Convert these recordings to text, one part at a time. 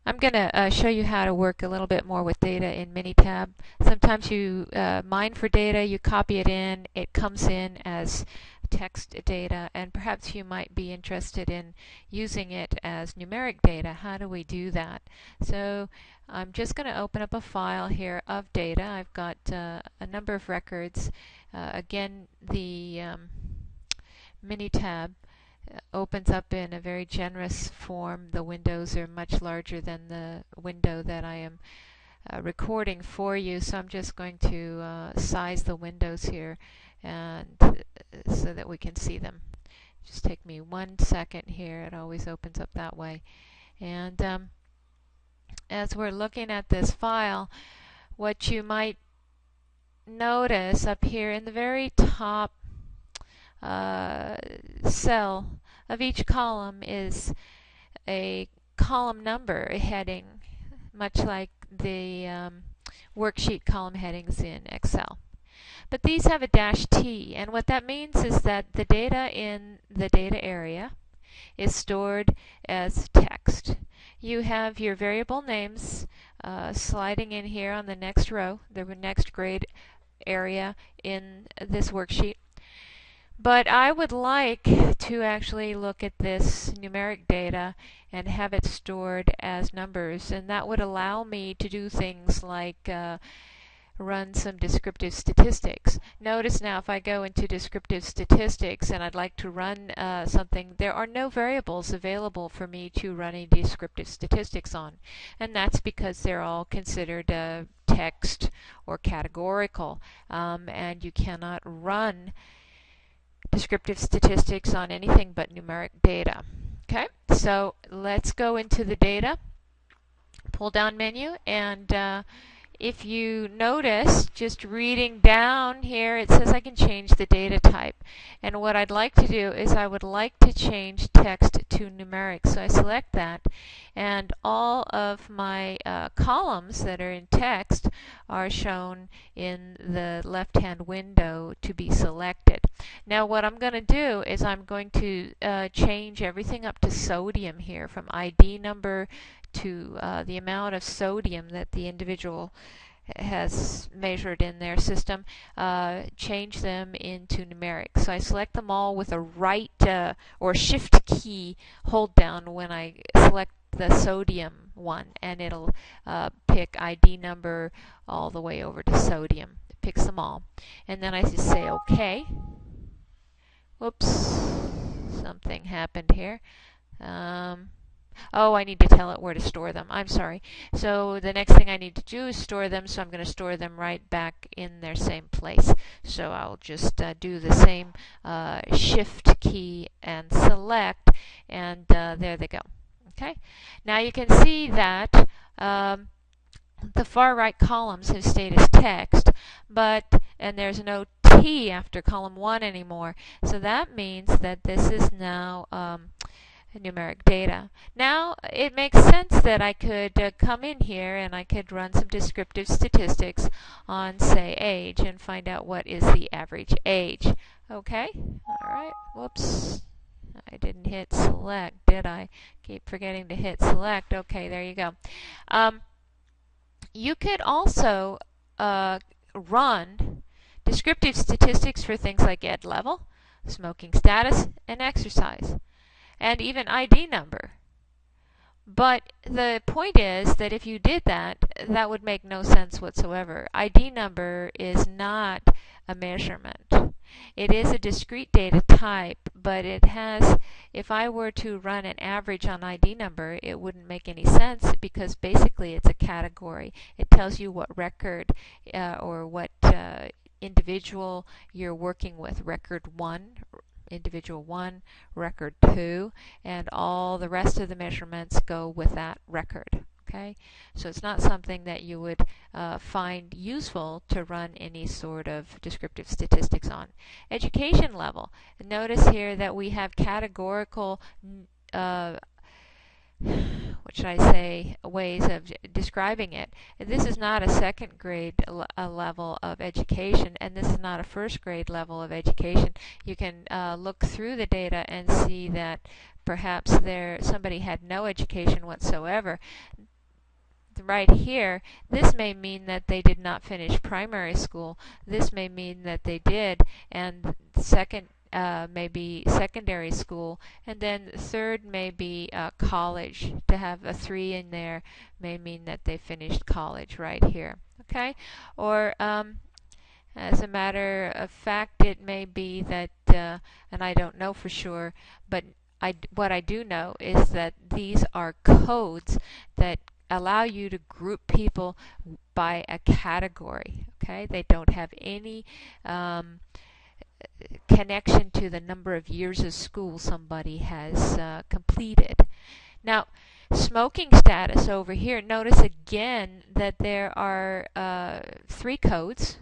I'm going to show you how to work a little bit more with data in Minitab. Sometimes you mine for data, you copy it in, it comes in as text data, and perhaps you might be interested in using it as numeric data. How do we do that? So I'm just going to open up a file here of data. I've got a number of records. Again, the Minitab opens up in a very generous form. The windows are much larger than the window that I am recording for you, so I'm just going to size the windows here and so that we can see them. Just take me 1 second here. It always opens up that way. And as we're looking at this file, what you might notice up here in the very top cell of each column is a column number, a heading, much like the worksheet column headings in Excel. But these have a -T, and what that means is that the data in the data area is stored as text. You have your variable names sliding in here on the next row, the next grade area in this worksheet. But I would like to actually look at this numeric data and have it stored as numbers, and that would allow me to do things like run some descriptive statistics. Notice now if I go into descriptive statistics and I'd like to run something, there are no variables available for me to run any descriptive statistics on, and that's because they're all considered text or categorical, and you cannot run descriptive statistics on anything but numeric data. Okay, so let's go into the data pull down menu, and if you notice, just reading down here, it says I can change the data type. And what I'd like to do is I would like to change text to numeric. So I select that, and all of my columns that are in text are shown in the left-hand window to be selected. Now what I'm going to do is I'm going to change everything up to sodium here, from ID number to the amount of sodium that the individual has measured in their system, change them into numeric. So I select them all with a right or shift key hold down when I select the sodium one, and it'll pick ID number all the way over to sodium. It picks them all. And then I just say OK. Whoops, something happened here. Oh, I need to tell it where to store them. I'm sorry. So the next thing I need to do is store them, so I'm going to store them right back in their same place. So I'll just do the same shift key and select, and there they go. Okay. Now you can see that the far right columns have stayed as text, and there's no T after column 1 anymore. So that means that this is now numeric data. Now it makes sense that I could come in here and I could run some descriptive statistics on, say, age, and find out what is the average age. Okay, alright, whoops, I didn't hit select, did I? Keep forgetting to hit select. Okay, there you go. You could also run descriptive statistics for things like ed level, smoking status, and exercise, and even ID number. But the point is that if you did that, that would make no sense whatsoever. ID number is not a measurement. It is a discrete data type, but it has, if I were to run an average on ID number, it wouldn't make any sense, because basically it's a category. It tells you what record or what individual you're working with. Record 1, individual 1, record 2, and all the rest of the measurements go with that record. Okay, so it's not something that you would find useful to run any sort of descriptive statistics on. Education level. Notice here that we have categorical what should I say, ways of describing it. This is not a second grade level of education, and this is not a first grade level of education. You can look through the data and see that perhaps somebody had no education whatsoever. right here, this may mean that they did not finish primary school. This may mean that they did, and second maybe secondary school, and then third may be college. To have a 3 in there may mean that they finished college right here. Okay, or as a matter of fact, it may be that, and I don't know for sure, but what I do know is that these are codes that allow you to group people by a category. Okay, they don't have any connection to the number of years of school somebody has completed. Now, smoking status over here, notice again that there are 3 codes,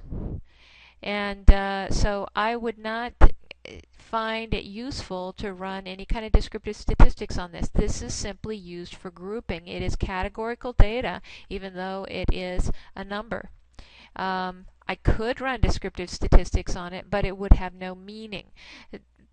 and so I would not find it useful to run any kind of descriptive statistics on this. This is simply used for grouping. It is categorical data, even though it is a number. I could run descriptive statistics on it, but it would have no meaning.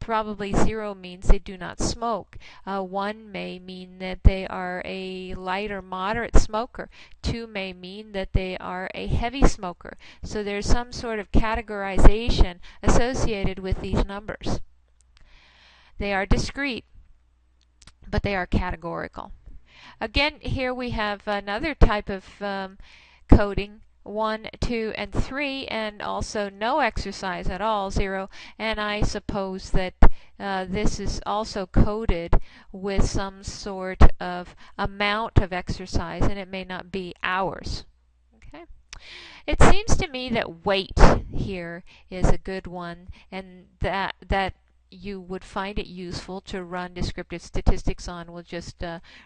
Probably 0 means they do not smoke. 1 may mean that they are a light or moderate smoker. 2 may mean that they are a heavy smoker. So there's some sort of categorization associated with these numbers. They are discrete, but they are categorical. Again, here we have another type of coding. 1, 2, and 3, and also no exercise at all, 0, and I suppose that this is also coded with some sort of amount of exercise, and it may not be hours. Okay. It seems to me that weight here is a good one, and that you would find it useful to run descriptive statistics on. We'll just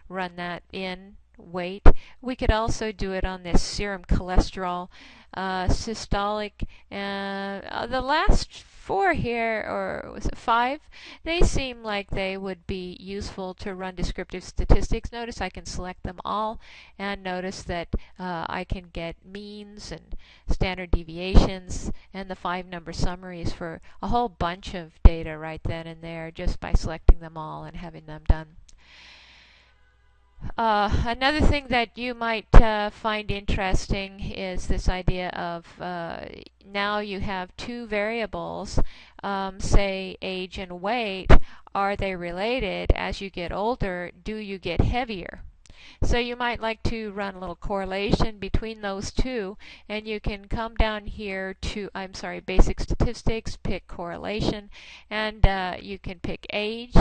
run that in. Weight. We could also do it on this serum cholesterol, systolic, the last 4 here, or was it 5? They seem like they would be useful to run descriptive statistics. Notice I can select them all, and notice that I can get means and standard deviations and the 5-number summaries for a whole bunch of data right then and there just by selecting them all and having them done. Another thing that you might find interesting is this idea of now you have 2 variables, say age and weight. Are they related? As you get older, do you get heavier? So you might like to run a little correlation between those 2, and you can come down here to, basic statistics, pick correlation, and you can pick age,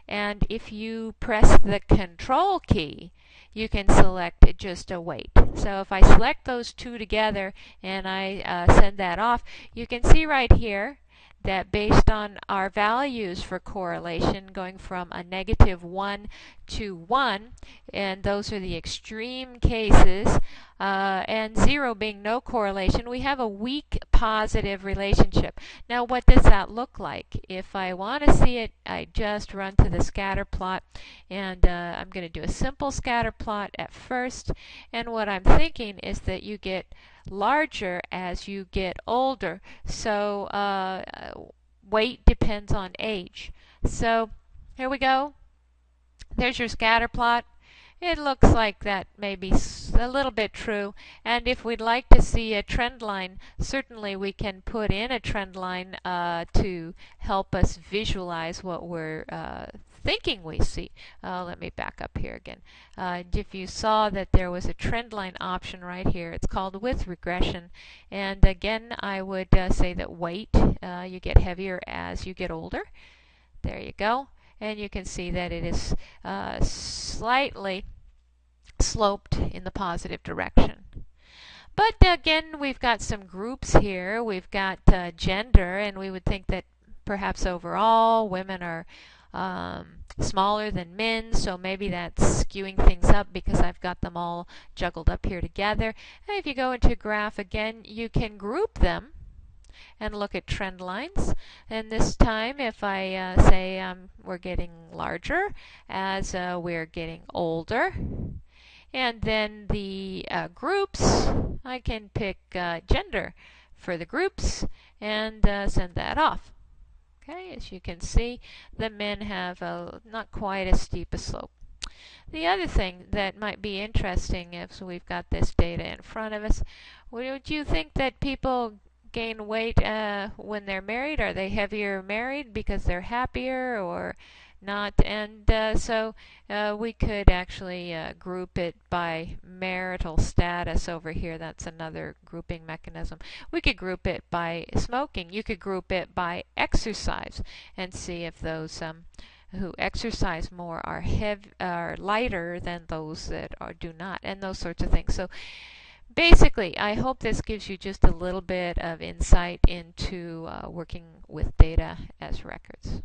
and if you press the control key, you can select just a weight. So if I select those 2 together and I send that off, you can see right here that based on our values for correlation going from a -1 to 1, and those are the extreme cases, and 0 being no correlation, we have a weak positive relationship. Now what does that look like? If I want to see it, I just run to the scatter plot, and I'm going to do a simple scatter plot at first, and what I'm thinking is that you get larger as you get older. So weight depends on age. So here we go. There's your scatter plot. It looks like that may be a little bit true. And if we'd like to see a trend line, certainly we can put in a trend line to help us visualize what we're thinking we see. Let me back up here again. If you saw that there was a trend line option right here, it's called with regression. And again, I would say that weight, you get heavier as you get older. There you go. And you can see that it is slightly sloped in the positive direction. But again, we've got some groups here. We've got gender, and we would think that perhaps overall women are smaller than men, so maybe that's skewing things up because I've got them all juggled up here together. And if you go into a graph again, you can group them and look at trend lines. And this time, if I say we're getting larger as we're getting older, and then the groups, I can pick gender for the groups and send that off. Okay, as you can see, the men have not quite as steep a slope. The other thing that might be interesting if we've got this data in front of us, would you think that people gain weight when they're married? Are they heavier married because they're happier or not? And we could actually group it by marital status over here. That's another grouping mechanism. We could group it by smoking. You could group it by exercise and see if those who exercise more are lighter than those that do not, and those sorts of things. So basically, I hope this gives you just a little bit of insight into working with data as records.